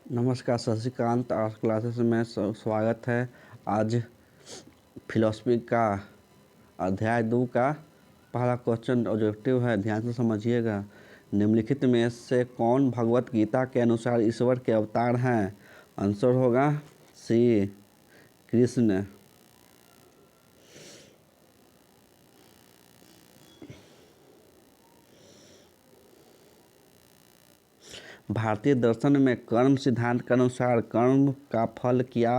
नमस्कार, Shashikant art classes में स्वागत है। आज फिलॉसफी का अध्याय 2 का पहला क्वेश्चन ऑब्जेक्टिव है, ध्यान से समझिएगा। निम्नलिखित में से कौन भगवत गीता के अनुसार ईश्वर के अवतार हैं? आंसर होगा सी, कृष्ण। भारतीय दर्शन में कर्म सिद्धांत के अनुसार कर्म का फल क्या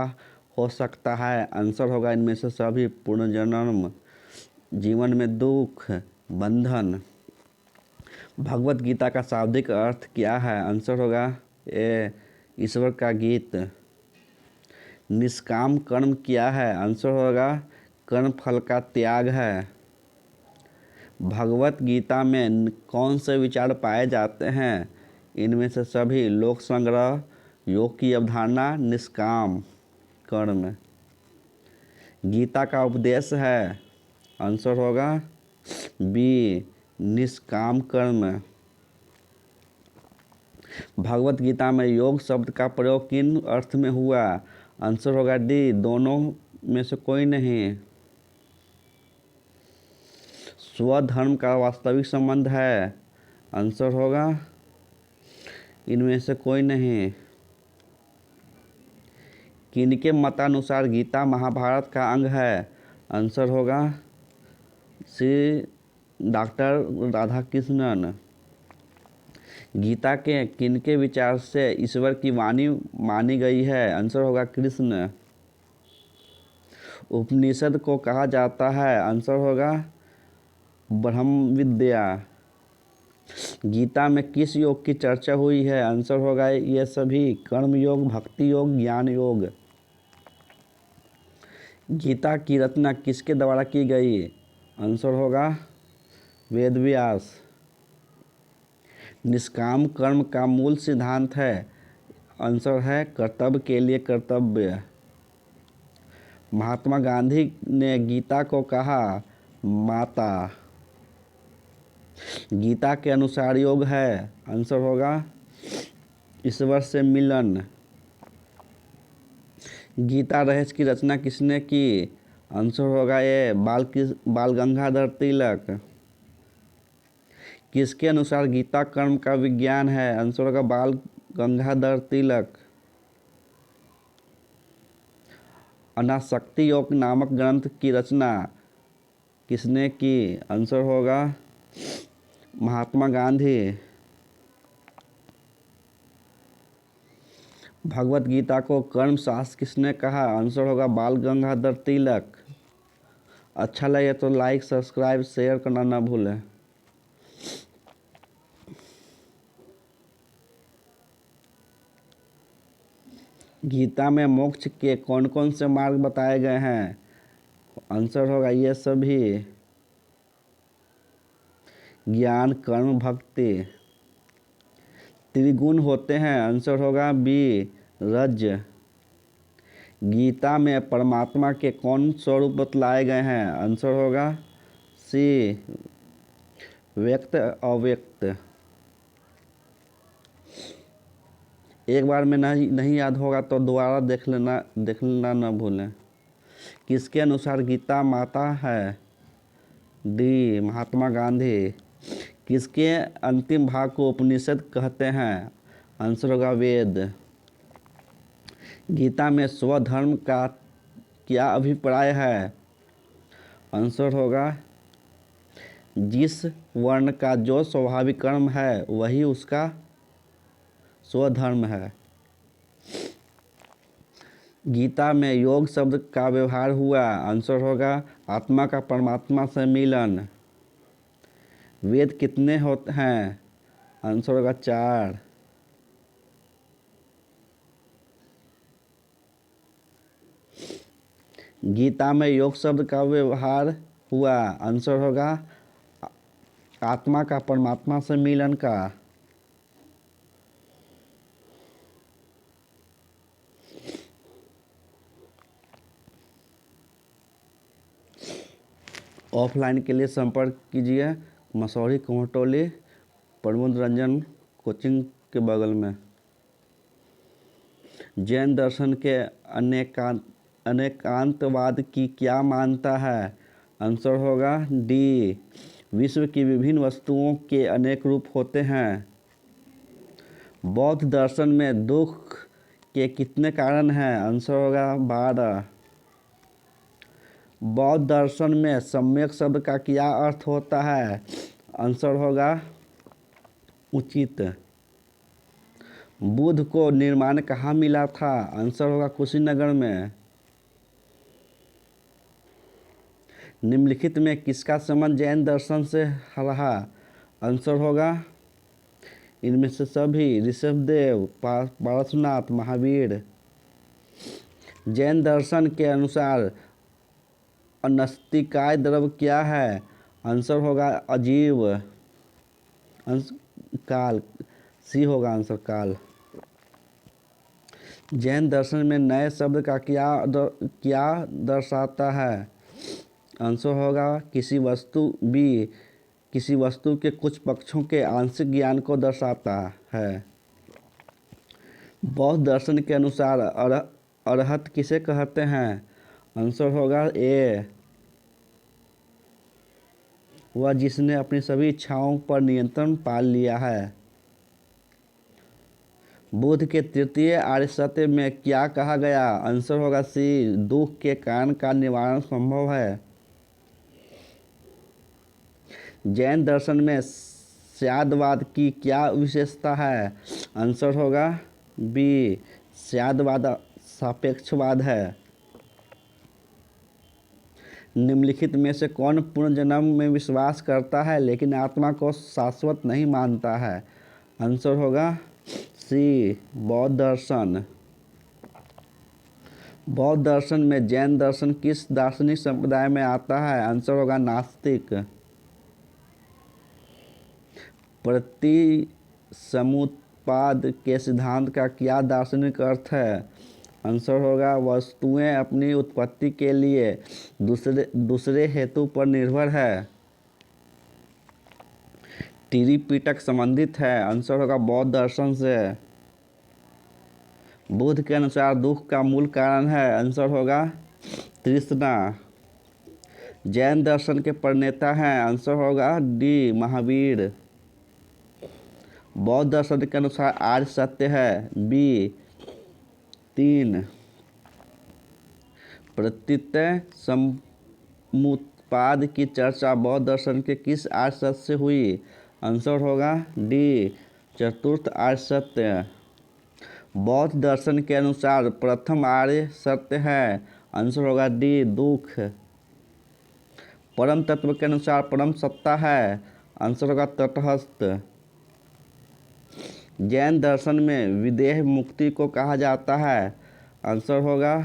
हो सकता है? आंसर होगा इनमें से सभी: पुनर्जन्म, जीवन में दुख, बंधन। भगवत गीता का शाब्दिक अर्थ क्या है? आंसर होगा ए, ईश्वर का गीत। निष्काम कर्म क्या है? आंसर होगा कर्म फल का त्याग है। भगवत गीता में कौन से विचार पाए जाते हैं? इनमें से सभी: लोक संग्रह, योग की अवधारणा, निष्काम कर्म। गीता का उपदेश है? आंसर होगा बी, निष्काम कर्म। भगवत गीता में योग शब्द का प्रयोग किन अर्थ में हुआ? आंसर होगा डी, दोनों में से कोई नहीं। स्वधर्म का वास्तविक संबंध है? आंसर होगा इनमें से कोई नहीं। किनके मतानुसार गीता महाभारत का अंग है? आंसर होगा सी, डॉक्टर राधाकृष्णन। गीता के किनके विचार से ईश्वर की वाणी मानी गई है? आंसर होगा कृष्ण। उपनिषद को कहा जाता है? आंसर होगा ब्रह्म विद्या। गीता में किस योग की चर्चा हुई है? आंसर होगा ये सभी: कर्म योग, भक्ति योग, ज्ञान योग। गीता की रचना किसके द्वारा की गई? आंसर होगा वेद व्यास। निष्काम कर्म का मूल सिद्धांत है? आंसर है कर्तव्य के लिए कर्तव्य। महात्मा गांधी ने गीता को कहा माता। गीता के अनुसार योग है? आंसर होगा ईश्वर से मिलन। गीता रहस्य की रचना किसने की? आंसर होगा ये बाल गंगाधर तिलक। किसके अनुसार गीता कर्म का विज्ञान है? आंसर होगा बाल गंगाधर तिलक। अनासक्ति योग नामक ग्रंथ की रचना किसने की? आंसर होगा महात्मा गांधी। भगवत गीता को कर्म शास्त्र किसने कहा? आंसर होगा बाल गंगाधर तिलक। अच्छा लगे तो लाइक, सब्सक्राइब, शेयर करना ना भूलें। गीता में मोक्ष के कौन कौन से मार्ग बताए गए हैं? आंसर होगा ये सभी: ज्ञान, कर्म, भक्ति। त्रिगुण होते हैं? आंसर होगा बी, रज। गीता में परमात्मा के कौन स्वरूप बतलाए गए हैं? आंसर होगा सी, व्यक्त अव्यक्त। एक बार में नहीं याद होगा तो दोबारा देख लेना ना भूलें। किसके अनुसार गीता माता है? डी, महात्मा गांधी। किसके अंतिम भाग को उपनिषद कहते हैं? आंसर होगा वेद। गीता में स्वधर्म का क्या अभिप्राय है? आंसर होगा जिस वर्ण का जो स्वाभाविक कर्म है वही उसका स्वधर्म है। गीता में योग शब्द का व्यवहार हुआ? आंसर होगा आत्मा का परमात्मा से मिलन। वेद कितने होते हैं? आंसर होगा 4। गीता में योग शब्द का व्यवहार हुआ? आंसर होगा आत्मा का परमात्मा से मिलन का। ऑफलाइन के लिए संपर्क कीजिए मसौरी कुमटोली प्रमोद रंजन कोचिंग के बगल में। जैन दर्शन के अनेकांतवाद की क्या मानता है? आंसर होगा डी, विश्व की विभिन्न वस्तुओं के अनेक रूप होते हैं। बौद्ध दर्शन में दुख के कितने कारण हैं? आंसर होगा 12। बौद्ध दर्शन में सम्यक शब्द का क्या अर्थ होता है? आंसर होगा उचित। बुद्ध को निर्माण कहाँ मिला था? आंसर होगा कुशीनगर में। निम्नलिखित में किसका संबंध जैन दर्शन से रहा? आंसर होगा इनमें से सभी, ऋषभदेव, पारसनाथ, महावीर। जैन दर्शन के अनुसार अनस्तिकाय द्रव्य क्या है? आंसर होगा अजीव, काल, सी होगा आंसर काल। जैन दर्शन में नए शब्द का क्या दर्शाता है? आंसर होगा किसी वस्तु के कुछ पक्षों के आंशिक ज्ञान को दर्शाता है। बौद्ध दर्शन के अनुसार अरहत किसे कहते हैं? आंसर होगा ए, वह जिसने अपनी सभी इच्छाओं पर नियंत्रण पा लिया है। बुद्ध के तृतीय आर्य सत्य में क्या कहा गया? आंसर होगा सी, दुख के कारण का निवारण संभव है। जैन दर्शन में स्यादवाद की क्या विशेषता है? आंसर होगा बी, स्यादवाद सापेक्षवाद है। निम्नलिखित में से कौन पुनर्जन्म में विश्वास करता है लेकिन आत्मा को शाश्वत नहीं मानता है? आंसर होगा सी, बौद्ध दर्शन। बौद्ध दर्शन में जैन दर्शन किस दार्शनिक संप्रदाय में आता है? आंसर होगा नास्तिक। प्रतिसमुत्पाद के सिद्धांत का क्या दार्शनिक अर्थ है? आंसर होगा वस्तुएं अपनी उत्पत्ति के लिए दूसरे हेतु पर निर्भर है। त्रिपिटक संबंधित है? आंसर होगा बौद्ध दर्शन से। बुद्ध के अनुसार दुख का मूल कारण है? आंसर होगा तृष्णा। जैन दर्शन के प्रणेता हैं? आंसर होगा डी, महावीर। बौद्ध दर्शन के अनुसार आर्य सत्य है? बी, 3। प्रत्यय समुत्पाद की चर्चा बौद्ध दर्शन के किस आर्य सत्य से हुई? आंसर होगा डी, चतुर्थ आर्य सत्य। बौद्ध दर्शन के अनुसार प्रथम आर्य सत्य है? आंसर होगा डी, दुख। परम तत्व के अनुसार परम सत्ता है? आंसर होगा तटस्थ। जैन दर्शन में विदेह मुक्ति को कहा जाता है? आंसर होगा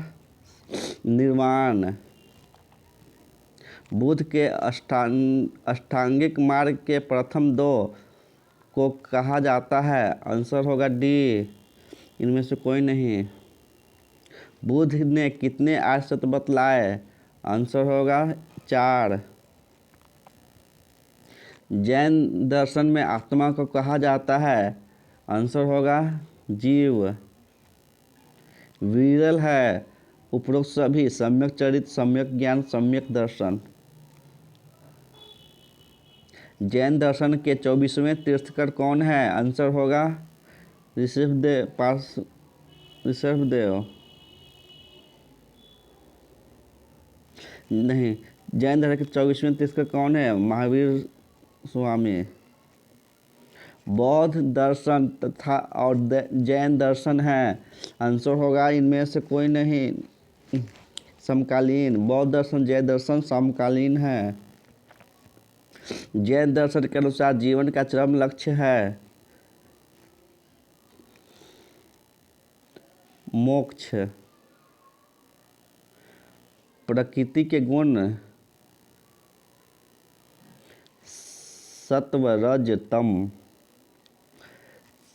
निर्वाण। बुद्ध के अष्टांगिक मार्ग के प्रथम 2 को कहा जाता है? आंसर होगा डी, इनमें से कोई नहीं। बुद्ध ने कितने आर्य सत्य बतलाए? आंसर होगा 4। जैन दर्शन में आत्मा को कहा जाता है? आंसर होगा जीव। विरल है उपरोक्त सभी सम्यक चरित, सम्यक ज्ञान, सम्यक दर्शन। जैन दर्शन के 24वें तीर्थंकर कौन है? आंसर होगा ऋषभदेव नहीं। जैन दर्शन के 24वें तीर्थंकर कौन है? महावीर स्वामी। बौद्ध दर्शन तथा और जैन दर्शन है? आंसर होगा इनमें से कोई नहीं, समकालीन। बौद्ध दर्शन जैन दर्शन समकालीन है। जैन दर्शन के अनुसार जीवन का चरम लक्ष्य है मोक्ष। प्रकृति के गुण सत्व, रज, तम।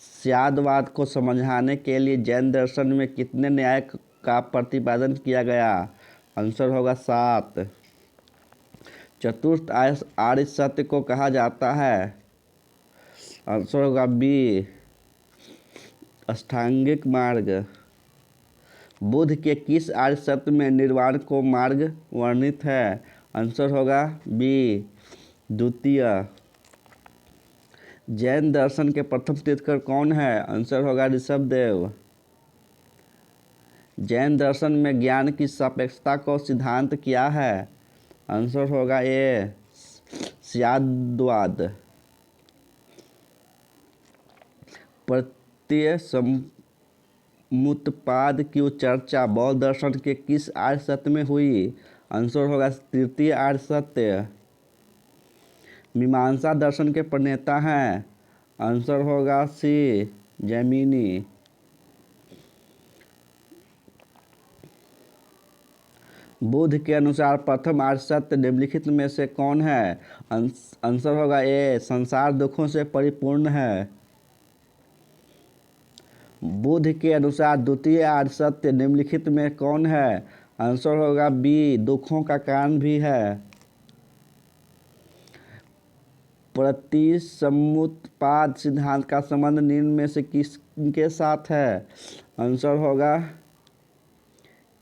स्यादवाद को समझाने के लिए जैन दर्शन में कितने न्याय का प्रतिपादन किया गया? आंसर होगा 7। चतुर्थ आर्य सत्य को कहा जाता है? आंसर होगा बी, अष्टांगिक मार्ग। बुद्ध के किस आर्य सत्य में निर्वाण को मार्ग वर्णित है? आंसर होगा बी द्वितीय। जैन दर्शन के प्रथम तीर्थंकर कौन है? आंसर होगा ऋषभदेव। जैन दर्शन में ज्ञान की सापेक्षता को सिद्धांत क्या है? आंसर होगा ए स्याद्वाद। प्रत्यय समुत्पाद की चर्चा बौद्ध दर्शन के किस आर्य सत्य में हुई? आंसर होगा तृतीय आर्य सत्य। मीमांसा दर्शन के प्रणेता हैं? आंसर होगा सी जैमिनी। बुद्ध के अनुसार प्रथम आर्य सत्य निम्नलिखित में से कौन है? आंसर होगा ए संसार दुखों से परिपूर्ण है। बुद्ध के अनुसार द्वितीय आर्य सत्य निम्नलिखित में कौन है? आंसर होगा बी दुखों का कारण भी है। प्रतिसमुत्पाद सिद्धांत का संबंध निम्न में से किसके साथ है? आंसर होगा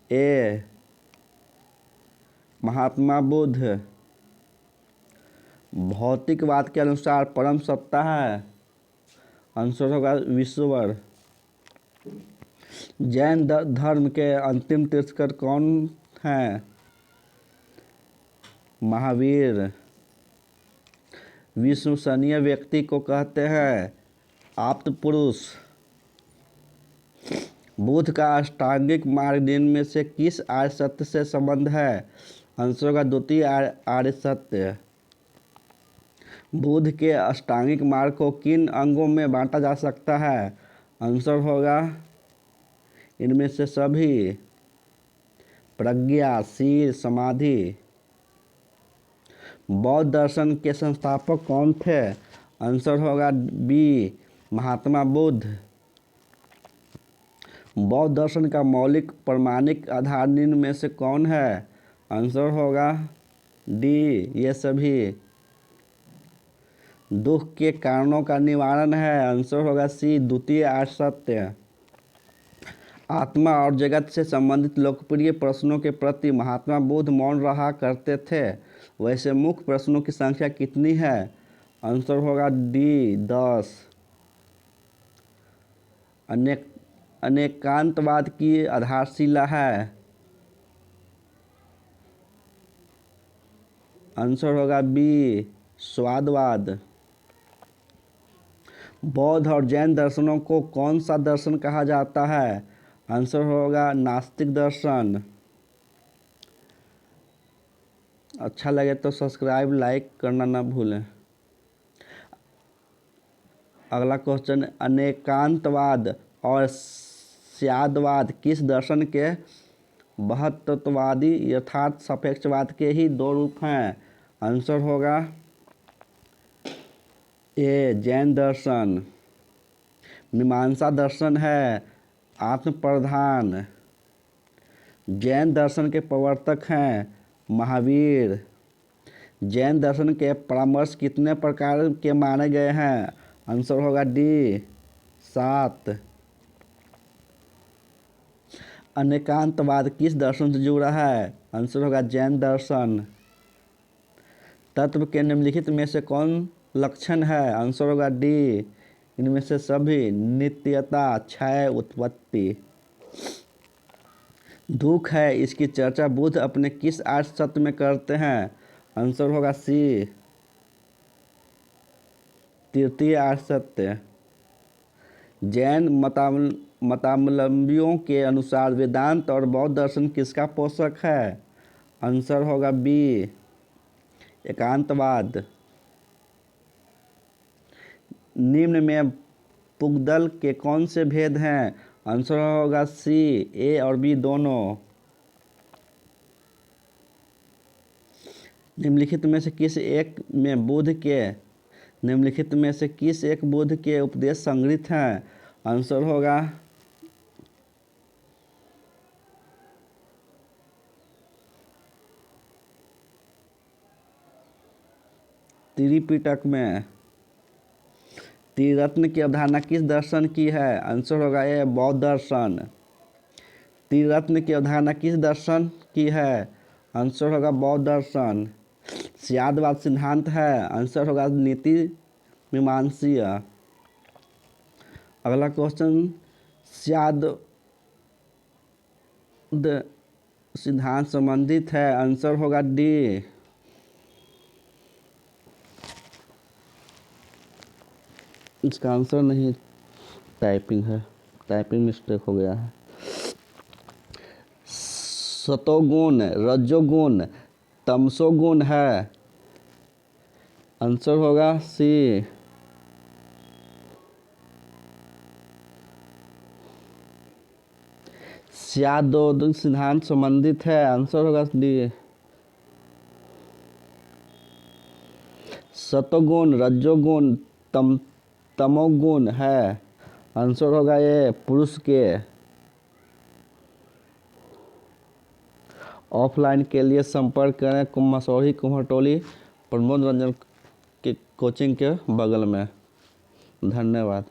ए महात्मा बुद्ध। भौतिकवाद के अनुसार परम सत्ता है? आंसर होगा ईश्वर। जैन धर्म के अंतिम तीर्थंकर कौन हैं? महावीर। विश्वसनीय व्यक्ति को कहते हैं आप्त पुरुष। बुद्ध का अष्टांगिक मार्ग निम्न में से किस आर्य सत्य से संबंध है? आंसर होगा द्वितीय आर्य सत्य। बुद्ध के अष्टांगिक मार्ग को किन अंगों में बांटा जा सकता है? आंसर होगा इनमें से सभी। प्रज्ञा, शील, समाधि। बौद्ध दर्शन के संस्थापक कौन थे? आंसर होगा बी महात्मा बुद्ध। बौद्ध दर्शन का मौलिक प्रमाणिक आधार निम्न में से कौन है? आंसर होगा डी ये सभी। दुख के कारणों का निवारण है? आंसर होगा सी द्वितीय आर्य सत्य। आत्मा और जगत से संबंधित लोकप्रिय प्रश्नों के प्रति महात्मा बुद्ध मौन रहा करते थे। वैसे मुख्य प्रश्नों की संख्या कितनी है? आंसर होगा डी 10। अनेकांतवाद की आधारशिला है? आंसर होगा बी स्वादवाद। बौद्ध और जैन दर्शनों को कौन सा दर्शन कहा जाता है? आंसर होगा नास्तिक दर्शन। अच्छा लगे तो सब्सक्राइब लाइक करना ना भूलें। अगला क्वेश्चन, अनेकांतवाद और स्याद्वाद किस दर्शन के बहुतत्ववादी यथार्थ सापेक्षवाद के ही दो रूप हैं? आंसर होगा ए जैन दर्शन। मीमांसा दर्शन है आत्म प्रधान। जैन दर्शन के प्रवर्तक हैं महावीर। जैन दर्शन के परामर्श कितने प्रकार के माने गए हैं? आंसर होगा डी 7। अनेकांतवाद किस दर्शन से जुड़ा है? आंसर होगा जैन दर्शन। तत्व के निम्नलिखित में से कौन लक्षण है? आंसर होगा डी इनमें से सभी। नित्यता, क्षय, उत्पत्ति। दुख है इसकी चर्चा बुद्ध अपने किस आर्य सत्य में करते हैं? आंसर होगा सी तृतीय आर्य सत्य। जैन मतावलंबियों के अनुसार वेदांत और बौद्ध दर्शन किसका पोषक है? आंसर होगा बी एकांतवाद। निम्न में पुगदल के कौन से भेद हैं? आंसर होगा सी ए और बी दोनों। निम्नलिखित में से किस एक बुद्ध के उपदेश संग्रहित हैं? आंसर होगा त्रिपिटक में। त्रिरत्न की अवधारणा किस दर्शन की है? आंसर होगा ए बौद्ध दर्शन। त्रिरत्न की अवधारणा किस दर्शन की है? आंसर होगा बौद्ध दर्शन। स्यादवाद सिद्धांत है? आंसर होगा नीति मीमांसीय। अगला क्वेश्चन, स्याद सिद्धांत संबंधित है? आंसर होगा डी। इसका आंसर नहीं, टाइपिंग है, टाइपिंग मिस्टेक हो गया है। सतोगुण, रजोगुण, तमसोगुण है? आंसर होगा सी। स्यादोद सिद्धांत संबंधित है? आंसर होगा डी। सतोगुण, रजोगुण, तमोगुण है? आंसर होगा ये पुरुष के। ऑफलाइन के लिए संपर्क करें मसौढ़ी कुम्हटोली प्रमोद रंजन के कोचिंग के बगल में। धन्यवाद।